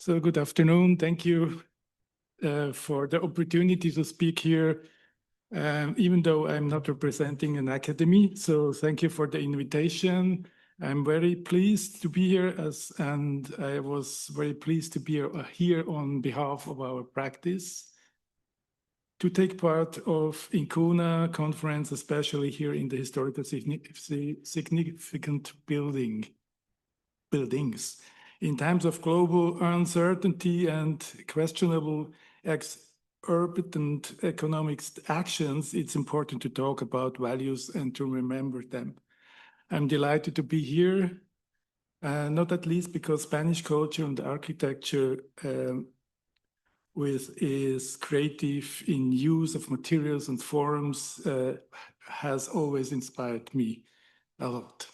So good afternoon. Thank you for the opportunity to speak here, even though I'm not representing an academy. So thank you for the invitation. I'm very pleased to be here, and I was very pleased to be here on behalf of our practice to take part of Incuna conference, especially here in the historical significant buildings. In times of global uncertainty and questionable urban economic actions, it's important to talk about values and to remember them. I'm delighted to be here, not at least because Spanish culture and architecture is creative in use of materials and forms has always inspired me a lot.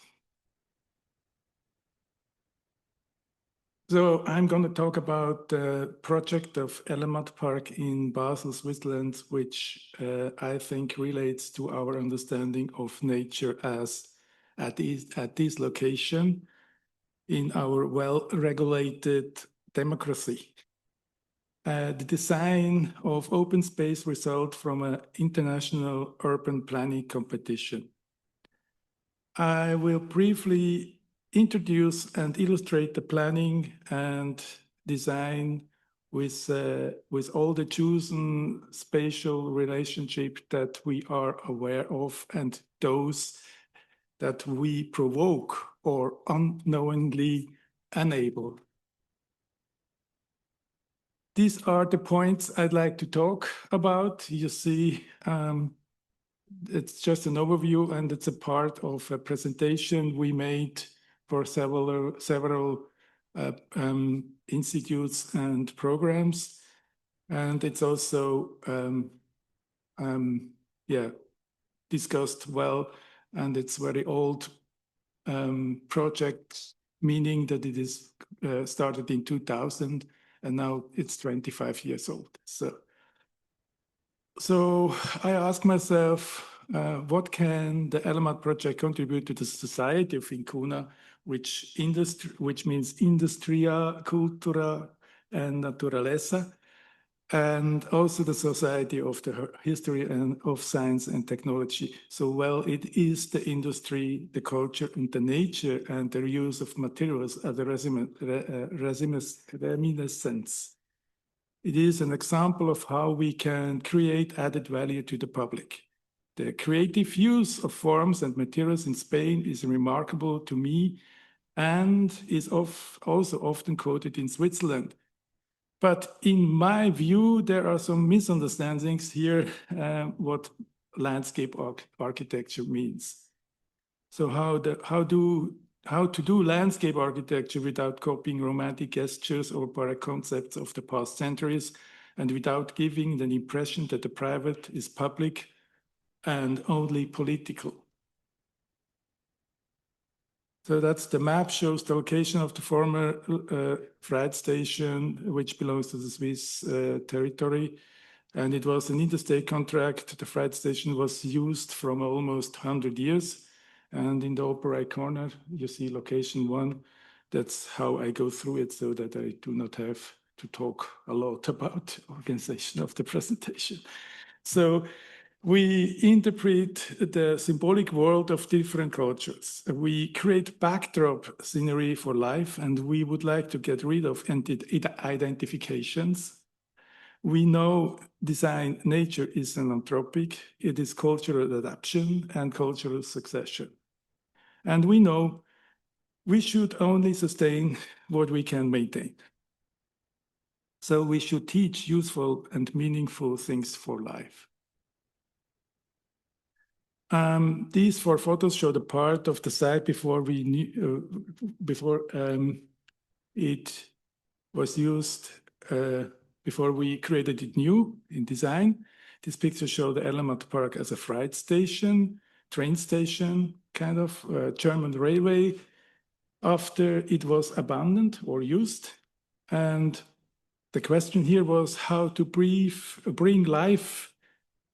So I'm going to talk about the project of Element Park in Basel, Switzerland, which I think relates to our understanding of nature as at this location in our well-regulated democracy. The design of open space results from an international urban planning competition. I will briefly introduce and illustrate the planning and design with all the chosen spatial relationship that we are aware of and those that we provoke or unknowingly enable. These are the points I'd like to talk about. You see, it's just an overview and it's a part of a presentation we made for several institutes and programs. And it's also discussed well, and it's very old project, meaning that it is started in 2000 and now it's 25 years old. So I asked myself, what can the Element project contribute to the society of Incuna, which means Industria, Cultura, and Naturaleza, and also the society of the history and of science and technology. So, well, it is the industry, the culture, and the nature, and the reuse of materials as a reminiscence. It is an example of how we can create added value to the public. The creative use of forms and materials in Spain is remarkable to me and is also often quoted in Switzerland. But in my view, there are some misunderstandings here what landscape architecture means. So how to do landscape architecture without copying romantic gestures or para-concepts of the past centuries and without giving the impression that the private is public and only political. So that's the map, shows the location of the former freight station, which belongs to the Swiss territory. And it was an interstate contract. The freight station was used from almost 100 years. And in the upper right corner, you see location 1. That's how I go through it so that I do not have to talk a lot about organization of the presentation. So we interpret the symbolic world of different cultures. We create backdrop scenery for life, and we would like to get rid of identifications. We know design nature is an anthropic. It is cultural adaptation and cultural succession. And we know we should only sustain what we can maintain. So we should teach useful and meaningful things for life. These 4 photos show the part of the site before it was used, before we created it new in design. These pictures show the Element Park as a freight station, train station, kind of German railway, after it was abandoned or used. And the question here was how to bring life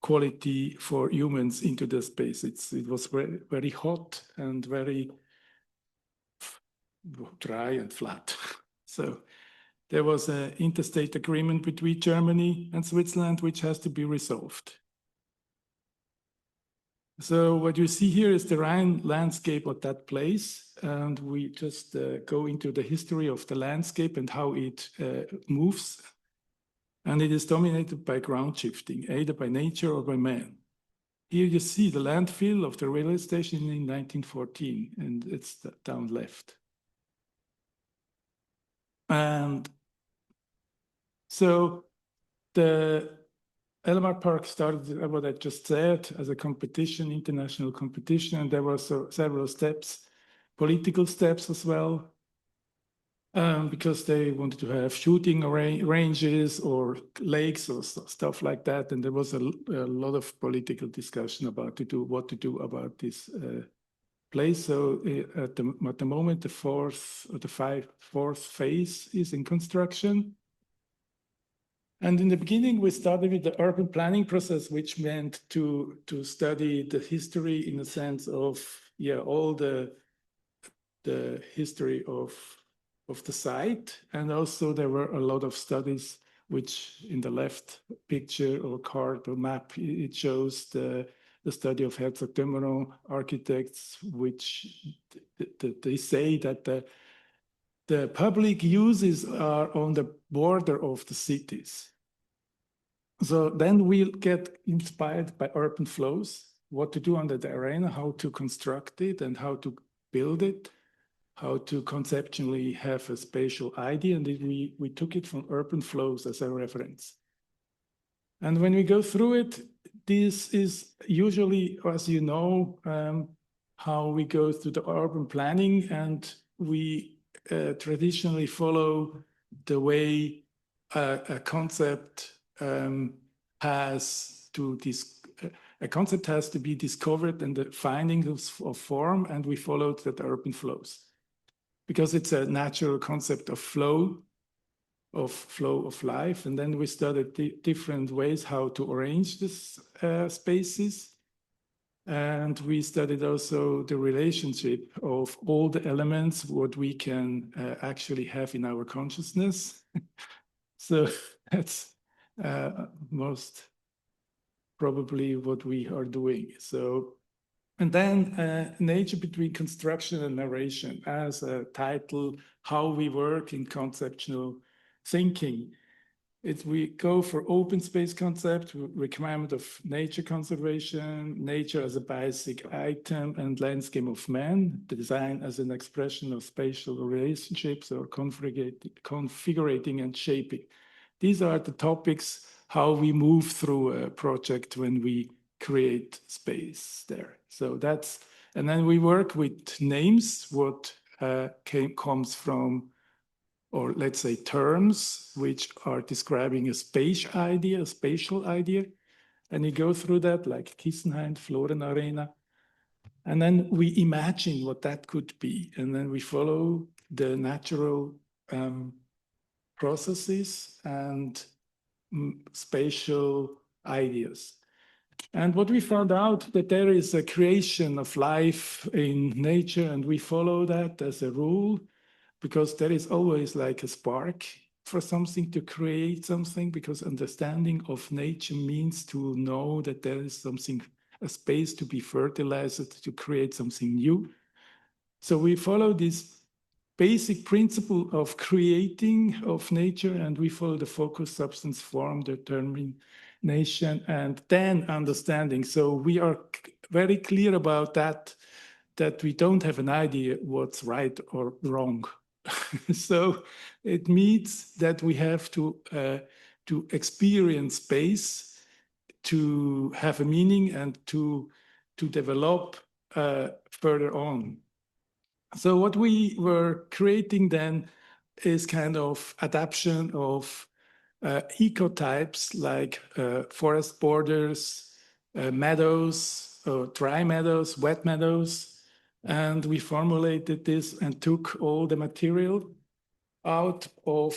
quality for humans into the space. It was very, very hot and very dry and flat. So there was an interstate agreement between Germany and Switzerland, which has to be resolved. So what you see here is the Rhine landscape at that place. And we just go into the history of the landscape and how it moves. And it is dominated by ground shifting, either by nature or by man. Here you see the landfill of the railway station in 1914, and it's down left. And so the Element Park started, what I just said, as a competition, international competition, and there were several steps, political steps as well, because they wanted to have shooting ranges or lakes or stuff like that, and there was a lot of political discussion about what to do about this place. So at the moment, the fourth phase is in construction. And in the beginning, we started with the urban planning process, which meant to study the history in the sense of, all the history of the site. And also there were a lot of studies, which in the left picture or card or map, it shows the study of Herzog de Meuron architects, which they say that the public uses are on the border of the cities. So then we'll get inspired by urban flows, what to do under the arena, how to construct it and how to build it, how to conceptually have a spatial idea. And we took it from urban flows as a reference. And when we go through it, this is usually, as you know, how we go through the urban planning, and we traditionally follow the way a concept has to be discovered and the findings of form, and we followed that urban flows because it's a natural concept of flow of life. And then we studied different ways how to arrange these spaces. And we studied also the relationship of all the elements, what we can actually have in our consciousness. So that's most probably what we are doing. So, and then nature between construction and narration as a title, how we work in conceptual thinking. We go for open space concept, requirement of nature conservation, nature as a basic item, and landscape of man, design as an expression of spatial relationships or configuring and shaping. These are the topics, how we move through a project when we create space there. So that's, and then we work with names, what comes from, or let's say terms, which are describing a spatial idea. And you go through that like Kissenhain, Florenarena. And then we imagine what that could be. And then we follow the natural processes and spatial ideas. And what we found out that there is a creation of life in nature, and we follow that as a rule, because there is always like a spark for something to create something, because understanding of nature means to know that there is something, a space to be fertilized, to create something new. So we follow this basic principle of creating of nature, and we follow the focus, substance, form, determination, and then understanding. So we are very clear about that we don't have an idea what's right or wrong. So it means that we have to experience space, to have a meaning, and to develop further on. So what we were creating then is kind of adaptation of ecotypes like forest borders, meadows, dry meadows, wet meadows. And we formulated this and took all the material out of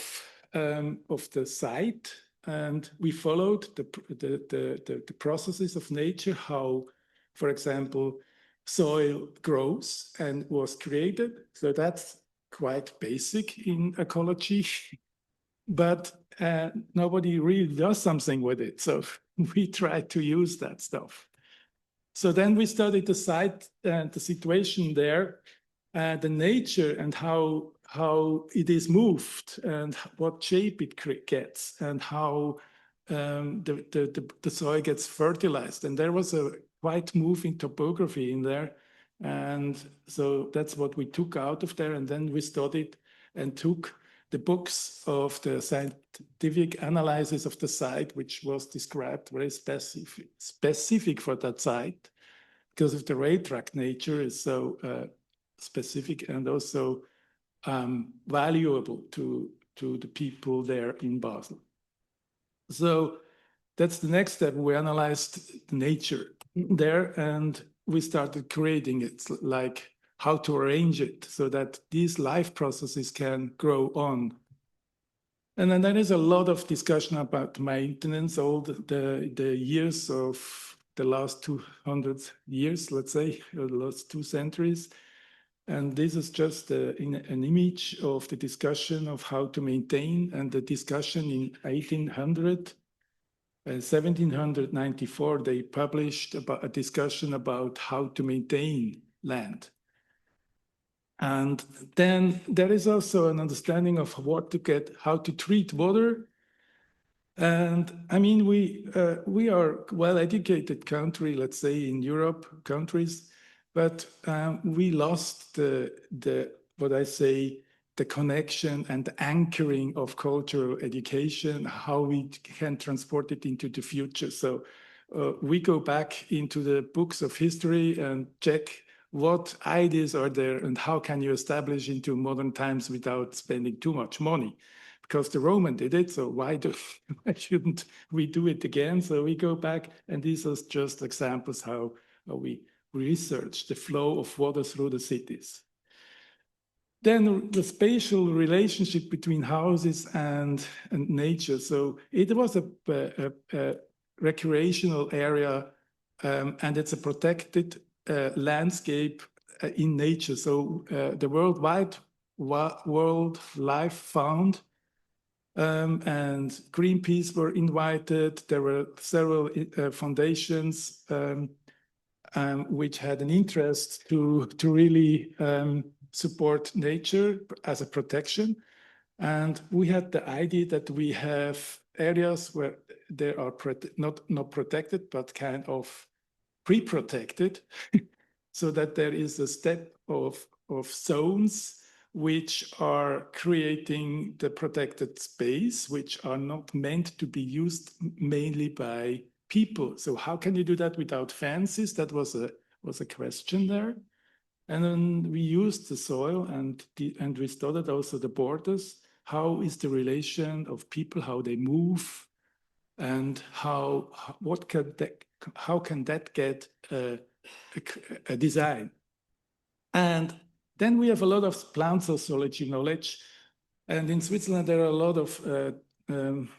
the site, and we followed the processes of nature, how, for example, soil grows and was created. So that's quite basic in ecology. but nobody really does something with it. So we try to use that stuff. So then we studied the site and the situation there, the nature and how it is moved and what shape it gets and how the soil gets fertilized. And there was a quite moving topography in there. And so that's what we took out of there. And then we studied and took the books of the scientific analysis of the site, which was described very specific for that site, because of the rail track nature is so specific and also valuable to the people there in Basel. So that's the next step. We analyzed nature there and we started creating it, like how to arrange it so that these life processes can grow on. And then there is a lot of discussion about maintenance, all the years of the last 200 years, let's say, or the last 2 centuries. And this is just an image of the discussion of how to maintain, and the discussion in 1794, they published a discussion about how to maintain land. And then there is also an understanding of how to treat water. And I mean, we are well-educated country, let's say in Europe countries, but we lost the connection and the anchoring of cultural education, how we can transport it into the future. So we go back into the books of history and check what ideas are there and how can you establish into modern times without spending too much money. Because the Roman did it, so why shouldn't we do it again? So we go back, and these are just examples how we research the flow of water through the cities. Then the spatial relationship between houses and nature. So it was a recreational area, and it's a protected landscape in nature. So the World Wildlife Fund and Greenpeace were invited. There were several foundations which had an interest to really support nature as a protection. And we had the idea that we have areas where they are not protected, but kind of pre-protected, so that there is a step of zones which are creating the protected space, which are not meant to be used mainly by people. So how can you do that without fences? That was a question there. And then we used the soil and we studied also the borders. How is the relation of people, how they move, and how can that get a design? And then we have a lot of plant sociology knowledge. And in Switzerland, there are a lot of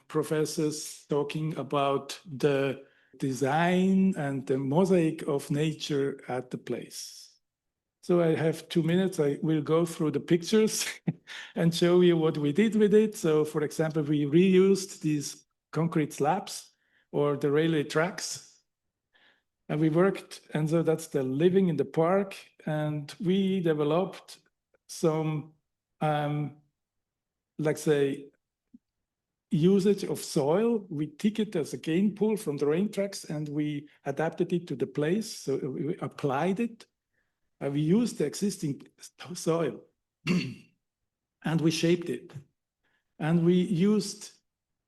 professors talking about the design and the mosaic of nature at the place. So I have 2 minutes. I will go through the pictures and show you what we did with it. So for example, we reused these concrete slabs or the railway tracks. And we worked, and so that's the living in the park. And we developed some, let's say, usage of soil. We took it as a gain pool from the rain tracks and we adapted it to the place. So we applied it. We used the existing soil and we shaped it. And we used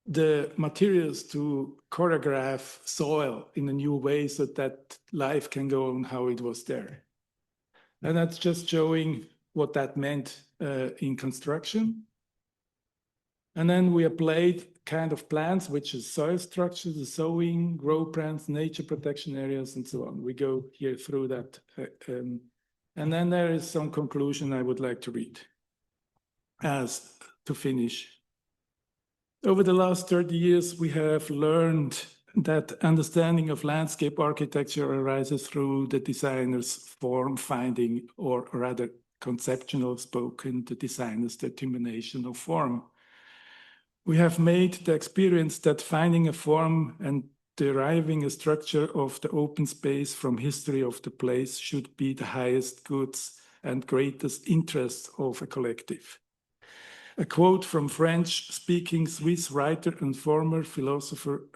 the materials to choreograph soil in a new way so that life can go on how it was there. And that's just showing what that meant in construction. And then we applied kind of plans, which is soil structure, the sowing, grow plants, nature protection areas, and so on. We go here through that. And then there is some conclusion I would like to read as to finish. Over the last 30 years, we have learned that understanding of landscape architecture arises through the designer's form finding, or rather conceptual spoken, the designer's determination of form. We have made the experience that finding a form and deriving a structure of the open space from history of the place should be the highest goods and greatest interest of a collective. A quote from French-speaking Swiss writer and former philosopher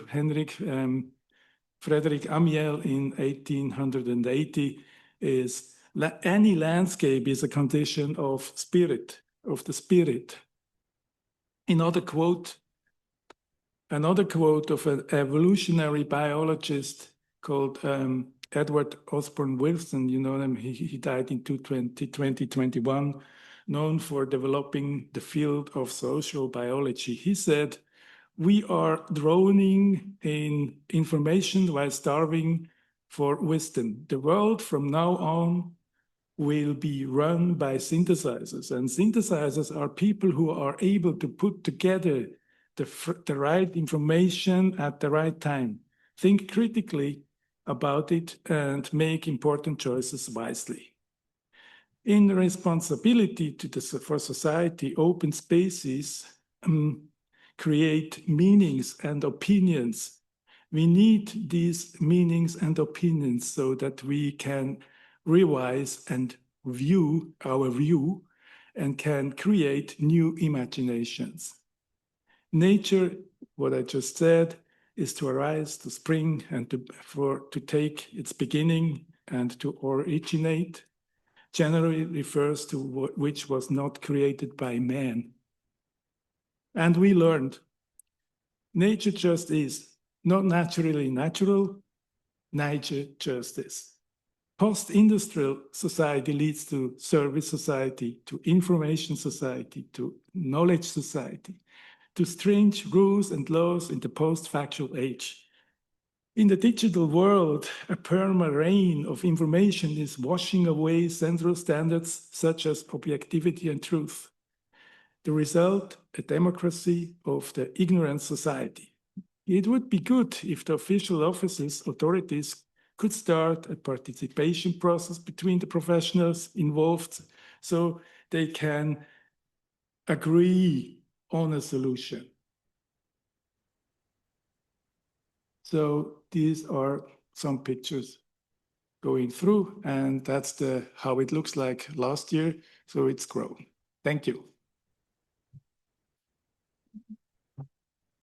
Henrik Frederick Amiel in 1880 is, any landscape is a condition of spirit, of the spirit. Another quote of an evolutionary biologist called Edward Osborne Wilson, you know him, he died in 2021, known for developing the field of social biology. He said, "We are drowning in information while starving for wisdom. The world from now on will be run by synthesizers. And synthesizers are people who are able to put together the right information at the right time, think critically about it, and make important choices wisely." In responsibility for society, open spaces create meanings and opinions. We need these meanings and opinions so that we can revise and view our view and can create new imaginations. Nature, what I just said, is to arise, to spring, and to take its beginning and to originate. Generally refers to which was not created by man. And we learned, nature just is, not naturally natural, nature just is. Post-industrial society leads to service society, to information society, to knowledge society, to strange rules and laws in the post-factual age. In the digital world, a perma-rain of information is washing away central standards such as objectivity and truth. The result, a democracy of the ignorant society. It would be good if the official offices, authorities, could start a participation process between the professionals involved so they can agree on a solution. So these are some pictures going through, and that's how it looks like last year. So it's grown. Thank you.